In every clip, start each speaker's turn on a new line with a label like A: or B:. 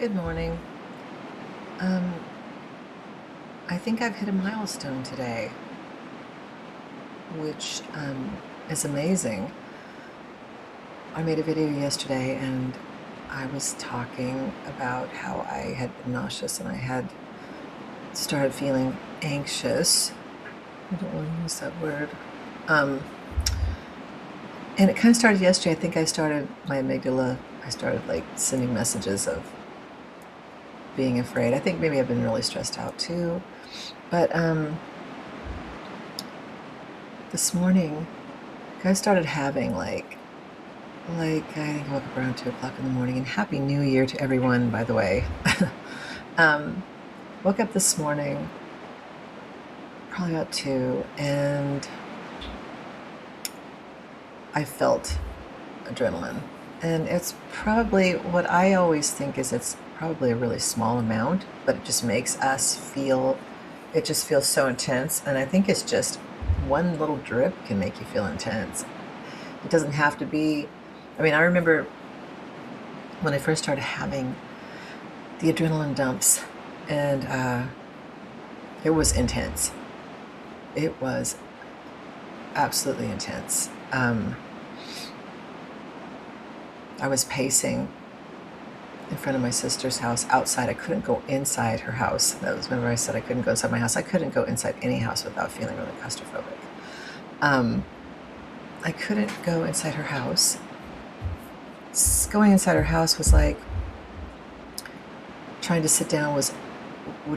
A: Good morning. Um, I think I've hit a milestone today, which is amazing. I made a video yesterday and I was talking about how I had been nauseous and I had started feeling anxious. I don't want to use that word. And it kind of started yesterday. I think I started my amygdala. I started like sending messages of being afraid. I think maybe I've been really stressed out too. But this morning, I started having like I think I woke up around 2 o'clock in the morning. And Happy New Year to everyone, by the way. um, woke up this morning, probably about 2, and I felt adrenaline. And it's probably what I always think is it's probably a really small amount, but it just makes us feel, it just feels so intense. And I think it's just one little drip can make you feel intense. It doesn't have to be, I mean, I remember when I first started having the adrenaline dumps, and it was intense. It was absolutely intense. I was pacing in front of my sister's house outside. I couldn't go inside her house. That was whenever I said I couldn't go inside my house. I couldn't go inside any house without feeling really claustrophobic. I couldn't go inside her house. Going inside her house was like trying to sit down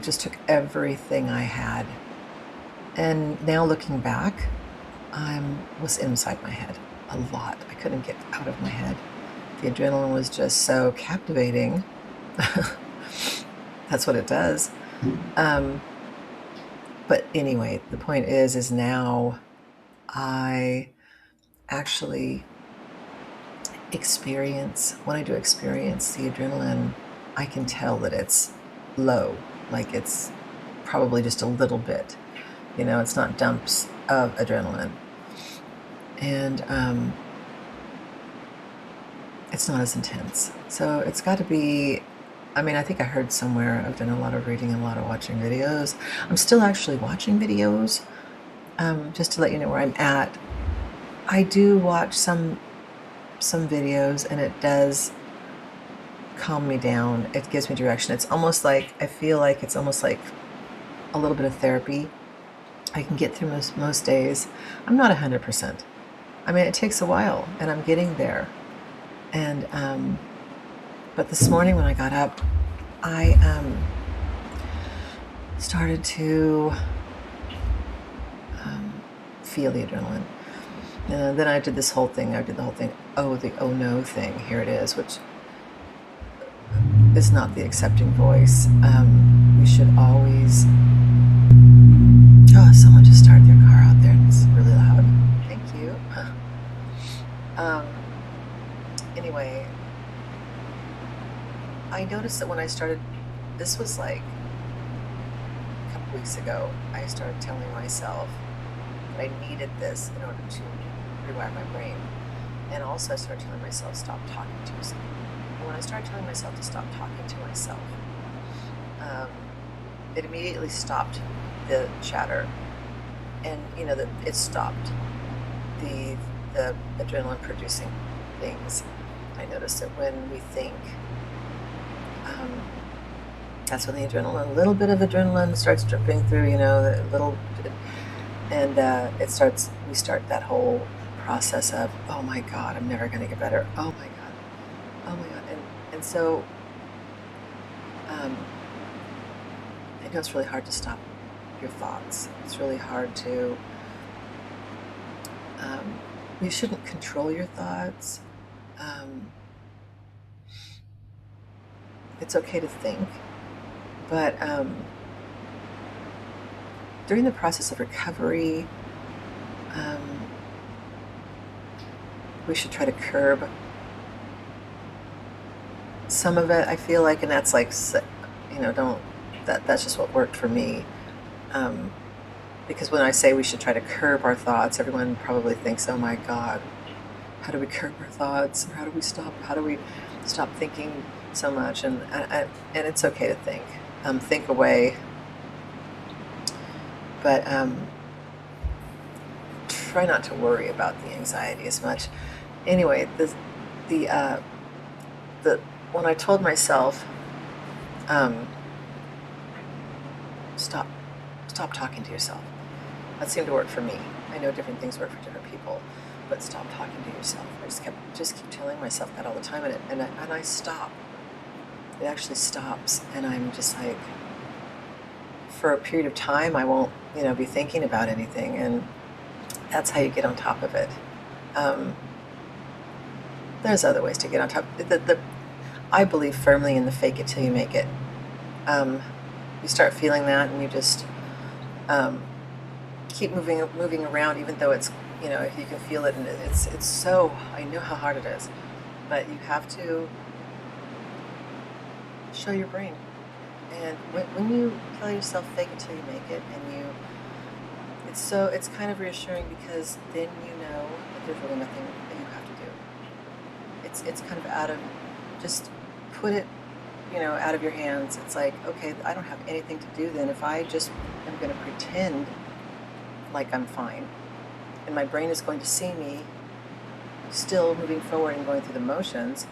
A: just took everything I had. And now looking back, I was inside my head a lot. I couldn't get out of my head. The adrenaline was just so captivating. That's what it does. But anyway, the point is now I actually when I do experience the adrenaline, I can tell that it's low, like it's probably just a little bit, it's not dumps of adrenaline. And it's not as intense. So it's got to be, I think I heard somewhere, I've done a lot of reading and a lot of watching videos. I'm still actually watching videos, just to let you know where I'm at. I do watch some videos, and it does calm me down. It gives me direction. It's almost like, I feel like it's almost like a little bit of therapy. I can get through most days. I'm not 100%. It takes a while, and I'm getting there. And but this morning when I got up, I started to feel the adrenaline. And then I did this whole thing. Oh, the oh no thing. Here it is, which is not the accepting voice. We should always. Oh, someone just started their car out there, and it's really loud. Thank you. Anyway, I noticed that when I started, this was like a couple weeks ago, I started telling myself that I needed this in order to rewire my brain. And also I started telling myself, stop talking to yourself. And when I started telling myself to stop talking to myself, it immediately stopped the chatter. And, that it stopped the adrenaline producing things. I noticed that when we think, that's when the adrenaline, a little bit of adrenaline starts dripping through, a little bit, and we start that whole process of, oh my God, I'm never going to get better. Oh my God. And so, I know it's really hard to stop your thoughts. It's really hard to, you shouldn't control your thoughts. It's okay to think, but during the process of recovery, we should try to curb some of it, I feel like, and that's like, that's just what worked for me. Because when I say we should try to curb our thoughts, everyone probably thinks, oh my God, how do we curb our thoughts? Or how do we stop thinking so much, and it's okay to think away, but try not to worry about the anxiety as much. Anyway, the the when I told myself, um, stop talking to yourself, that seemed to work for me. I know different things work for different people, but stop talking to yourself. I just keep telling myself that all the time, and I stop. It actually stops, and I'm just like, for a period of time, I won't, be thinking about anything, and that's how you get on top of it. Um, there's other ways to get on top. I believe firmly in the fake it till you make it. Um, you start feeling that, and you just um, keep moving around, even though it's, if you can feel it, and it's so. I know how hard it is, but you have to show your brain. And when you tell yourself fake it till you make it, and it's kind of reassuring, because then you know that there's really nothing that you have to do. It's kind of out of, just put it, out of your hands. It's like, okay, I don't have anything to do then if I just am going to pretend like I'm fine, and my brain is going to see me still moving forward and going through the motions.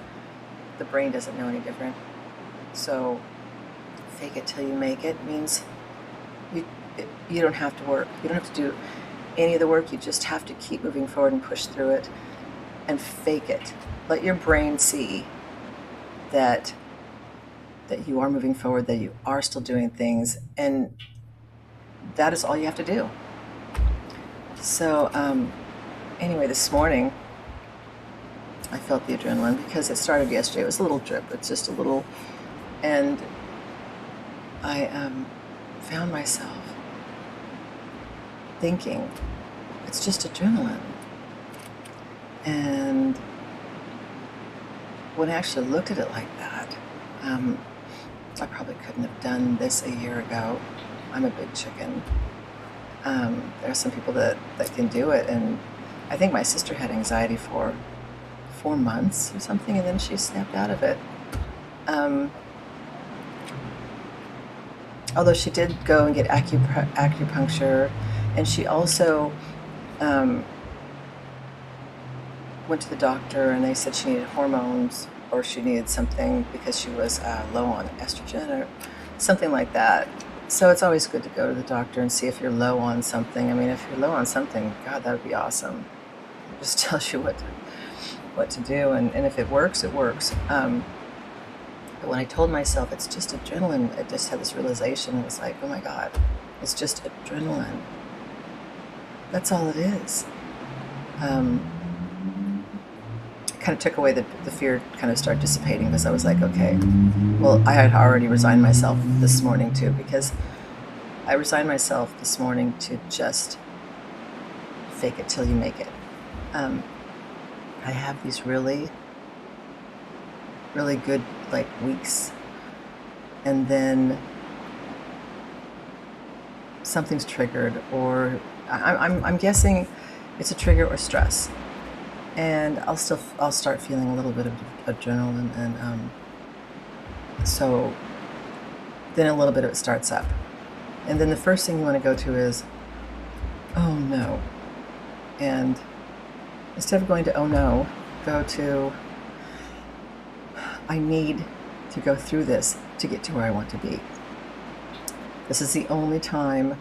A: The brain doesn't know any different. So fake it till you make it means you don't have to work. You don't have to do any of the work. You just have to keep moving forward and push through it and fake it. Let your brain see that you are moving forward, that you are still doing things, and that is all you have to do. So anyway, this morning I felt the adrenaline because it started yesterday. It was a little drip. It's just a little, and I found myself thinking, it's just adrenaline. And when I actually looked at it like that, I probably couldn't have done this a year ago. I'm a big chicken. There are some people that can do it, and I think my sister had anxiety for 4 months or something, and then she snapped out of it. Although she did go and get acupuncture, and she also went to the doctor, and they said she needed hormones, or she needed something because she was low on estrogen or something like that. So it's always good to go to the doctor and see if you're low on something. I mean, if you're low on something, God, that would be awesome. It just tells you what to do, and if it works, it works. But when I told myself it's just adrenaline, I just had this realization. It was like, oh my God, it's just adrenaline. That's all it is. Kind of took away the fear, kind of started dissipating, because I was like, okay, well, I had already resigned myself this morning too, because I resigned myself this morning to just fake it till you make it. I have these really, really good weeks, and then something's triggered, or I'm guessing it's a trigger or stress, and I'll start feeling a little bit of adrenaline, and so then a little bit of it starts up, and then the first thing you want to go to is, oh no, and instead of going to oh no, go to, I need to go through this to get to where I want to be. This is the only time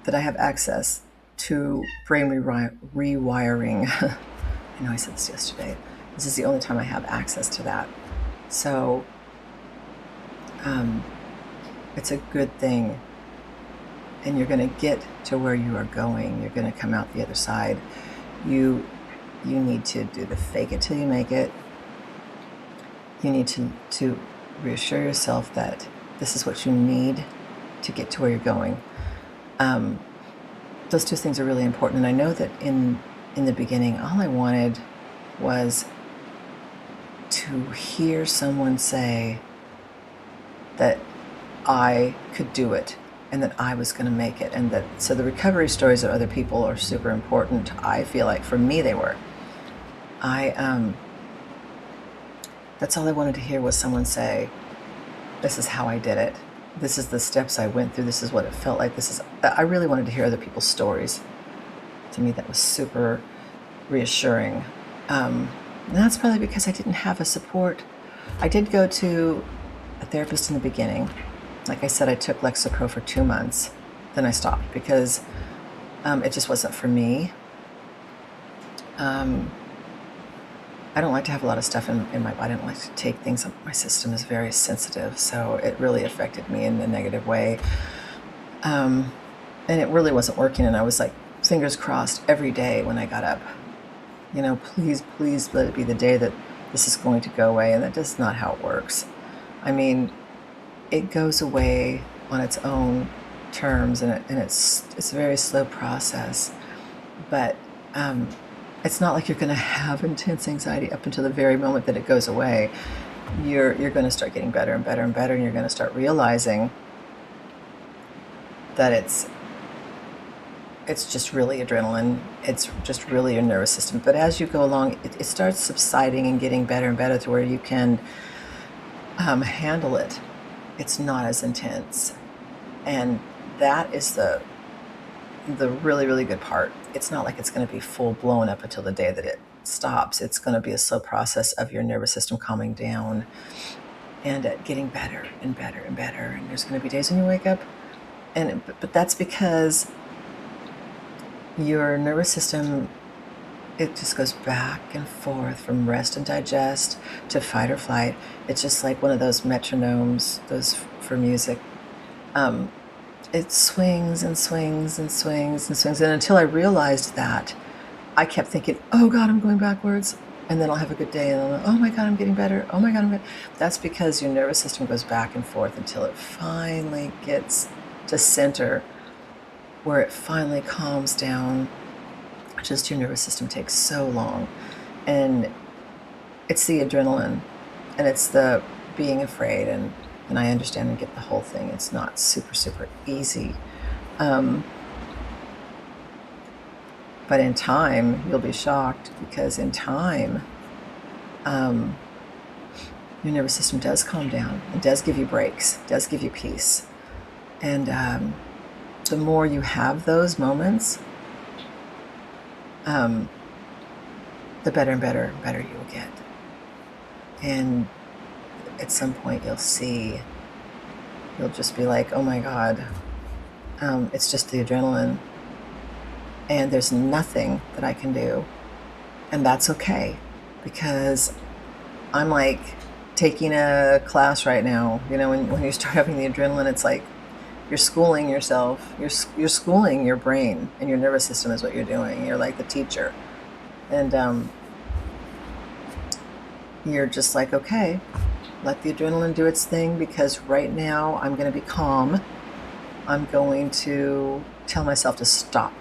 A: that I have access to brain rewiring. I know I said this yesterday. This is the only time I have access to that. So it's a good thing. And you're going to get to where you are going. You're going to come out the other side. You need to do the fake it till you make it. You need to reassure yourself that this is what you need to get to where you're going. Those two things are really important. And I know that in the beginning, all I wanted was to hear someone say that I could do it, and that I was going to make it, and that, so the recovery stories of other people are super important. I feel like for me they were. That's all I wanted to hear, was someone say, this is how I did it. This is the steps I went through. This is what it felt like. I really wanted to hear other people's stories. To me, that was super reassuring. And that's probably because I didn't have a support. I did go to a therapist in the beginning. Like I said, I took Lexapro for 2 months. Then I stopped because it just wasn't for me. I don't like to have a lot of stuff in my body. I don't like to take things. My system is very sensitive, so it really affected me in a negative way. And it really wasn't working, and I was like, fingers crossed every day when I got up. Please, please let it be the day that this is going to go away, and that is not how it works. I mean, it goes away on its own terms, and it's a very slow process, but it's not like you're going to have intense anxiety up until the very moment that it goes away. You're going to start getting better and better and better, and you're going to start realizing that it's just really adrenaline. It's just really your nervous system. But as you go along, it starts subsiding and getting better and better to where you can handle it. It's not as intense. And that is the really, really good part. It's not like it's going to be full blown up until the day that it stops. It's going to be a slow process of your nervous system calming down and getting better and better and better. And there's going to be days when you wake up, but that's because your nervous system, it just goes back and forth from rest and digest to fight or flight. It's just like one of those metronomes, those for music. It swings and swings and swings and swings. And until I realized that, I kept thinking, oh God, I'm going backwards. And then I'll have a good day. And I'll, oh my God, I'm getting better. Oh my God, I'm better. That's because your nervous system goes back and forth until it finally gets to center, where it finally calms down. Just your nervous system takes so long. And it's the adrenaline, and it's the being afraid, and I understand and get the whole thing. It's not super, super easy. But in time, you'll be shocked, because in time, your nervous system does calm down. It does give you breaks, does give you peace. And the more you have those moments, the better and better and better you will get. And at some point you'll just be like, oh my God, it's just the adrenaline, and there's nothing that I can do. And that's okay, because I'm like taking a class right now. When you start having the adrenaline, it's like you're schooling yourself. You're schooling your brain, and your nervous system is what you're doing. You're like the teacher. And you're just like, okay, let the adrenaline do its thing, because right now I'm going to be calm. I'm going to tell myself to stop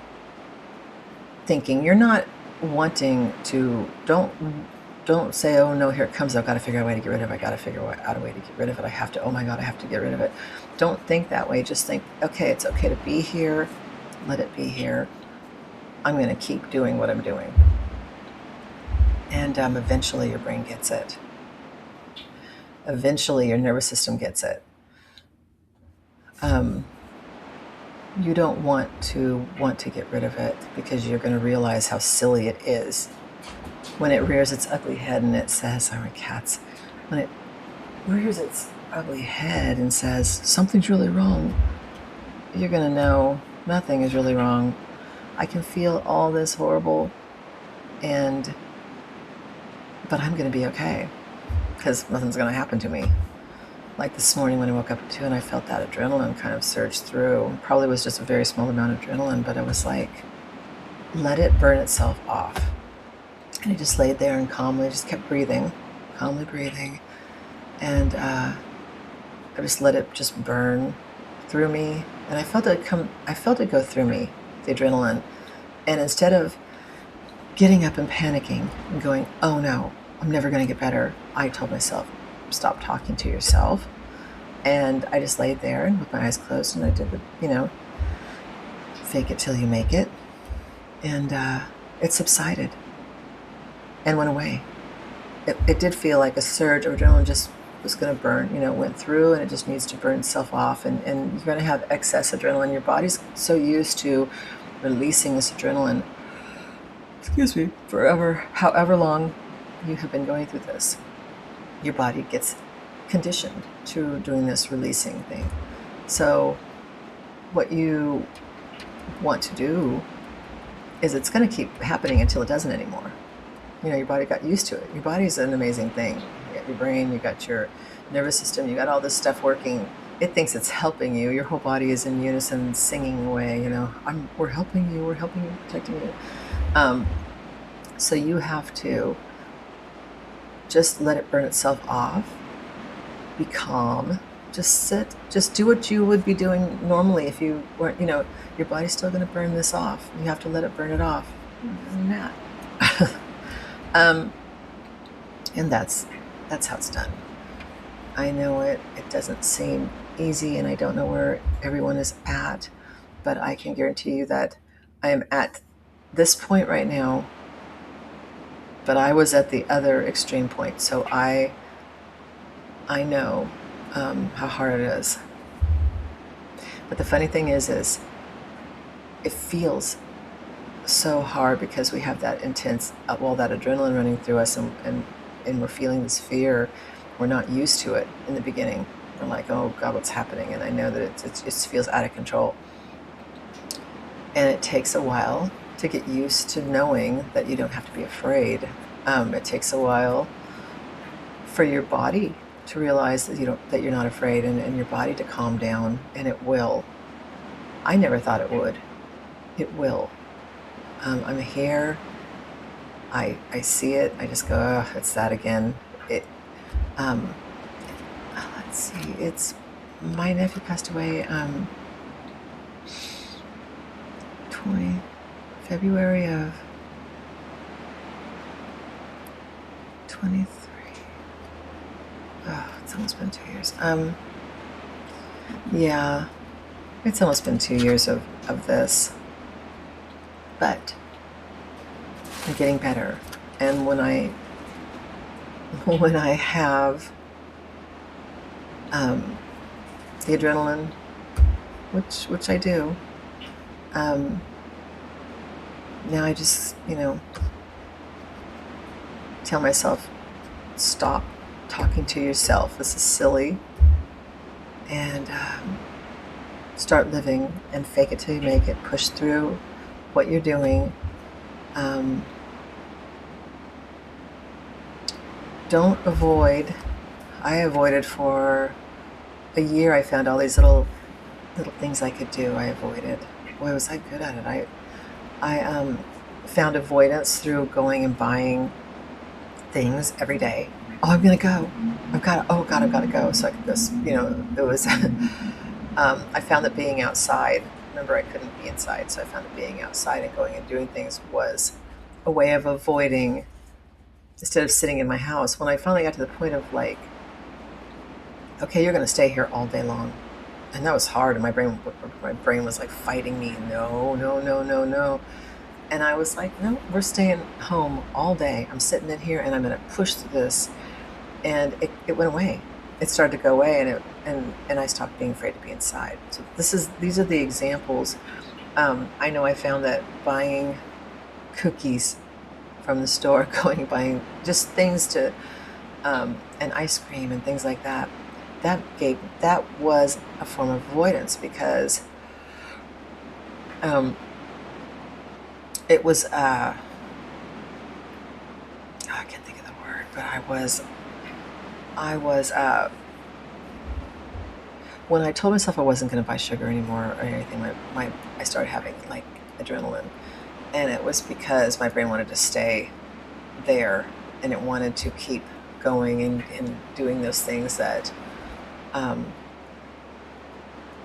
A: thinking. You're not wanting to, don't say, oh no, here it comes. I've got to figure out a way to get rid of it. I got to figure out a way to get rid of it. Oh my God, I have to get rid of it. Don't think that way. Just think, okay, it's okay to be here. Let it be here. I'm going to keep doing what I'm doing. And eventually your brain gets it. Eventually your nervous system gets it. You don't want to get rid of it, because you're going to realize how silly it is when it rears its ugly head and it says, oh, cats, when it rears its ugly head and says, something's really wrong, you're going to know nothing is really wrong. I can feel all this horrible, but I'm going to be okay, because nothing's going to happen to me. Like this morning when I woke up at 2 and I felt that adrenaline kind of surge through. Probably was just a very small amount of adrenaline, but I was like, let it burn itself off. And I just laid there and calmly just kept breathing, calmly breathing. And I just let it just burn through me. And I felt it go through me, the adrenaline. And instead of getting up and panicking and going, oh no, I'm never going to get better, I told myself, stop talking to yourself. And I just laid there and with my eyes closed, and I did the, fake it till you make it. And it subsided and went away. it did feel like a surge of adrenaline just was going to burn, went through, and it just needs to burn itself off. And you're going to have excess adrenaline. Your body's so used to releasing this adrenaline, excuse me, forever, however long you have been going through this. Your body gets conditioned to doing this releasing thing. So what you want to do is it's going to keep happening until it doesn't anymore. Your body got used to it. Your body's an amazing thing. You got your brain, you got your nervous system, you got all this stuff working. It thinks it's helping you. Your whole body is in unison, singing away. We're helping you, protecting you. So you have to just let it burn itself off. Be calm. Just sit. Just do what you would be doing normally if you weren't. Your body's still going to burn this off. You have to let it burn it off. And that. And that's how it's done. I know it doesn't seem easy, and I don't know where everyone is at, but I can guarantee you that I am at this point right now, but I was at the other extreme point, so I know how hard it is. But the funny thing is it feels so hard because we have that intense, that adrenaline running through us, and we're feeling this fear. We're not used to it in the beginning. We're like, oh God, what's happening? And I know that it feels out of control. And it takes a while to get used to knowing that you don't have to be afraid. It takes a while for your body to realize that you're not afraid, and your body to calm down, and it will. I never thought it would. It will. I'm here. I see it. I just go, oh, it's that again. Let's see. It's my nephew passed away 20 February of 23. Oh, it's almost been 2 years. Yeah, it's almost been 2 years of this. But I'm getting better. And when I have the adrenaline, which I do, now I just, tell myself, stop talking to yourself. This is silly. And start living, and fake it till you make it. Push through what you're doing. Don't avoid. I avoided for a year. I found all these little things I could do. I avoided. Boy, was I good at it. I found avoidance through going and buying things every day. Oh, I'm gonna go. I've got to go. So I could just, it was. I found that being outside. Remember, I couldn't be inside, so I found that being outside and going and doing things was a way of avoiding, instead of sitting in my house. When I finally got to the point of like, okay, you're going to stay here all day long, and that was hard. And my brain was like fighting me. No. And I was like, no, we're staying home all day. I'm sitting in here, and I'm going to push through this. And it went away. It started to go away, and I stopped being afraid to be inside. So these are the examples. I know I found that buying cookies from the store, buying just things to, and ice cream and things like that. That was a form of avoidance, because it was I can't think of the word, but I was when I told myself I wasn't going to buy sugar anymore or anything, I started having like adrenaline, and it was because my brain wanted to stay there, and it wanted to keep going and doing those things that,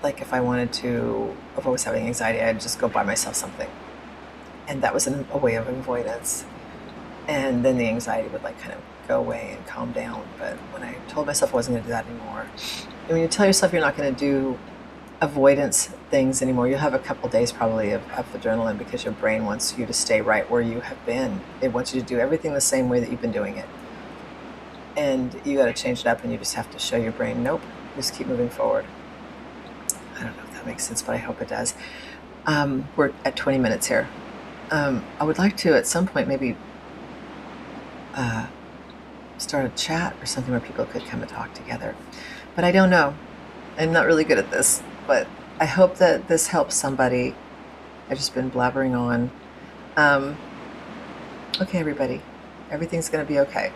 A: like if I wanted to, if I was having anxiety, I'd just go buy myself something, and that was a way of avoidance. And then the anxiety would like kind of go away and calm down. But when I told myself I wasn't going to do that anymore, and when you tell yourself you're not going to do avoidance things anymore, you'll have a couple days probably of adrenaline, because your brain wants you to stay right where you have been. It wants you to do everything the same way that you've been doing it. and you got to change it up, and you just have to show your brain, nope, just keep moving forward. I don't know if that makes sense, but I hope it does. We're at 20 minutes here. I would like to, at some point, maybe start a chat or something where people could come and talk together. But I don't know. I'm not really good at this, but I hope that this helps somebody. I've just been blabbering on. Okay, everybody, everything's going to be okay.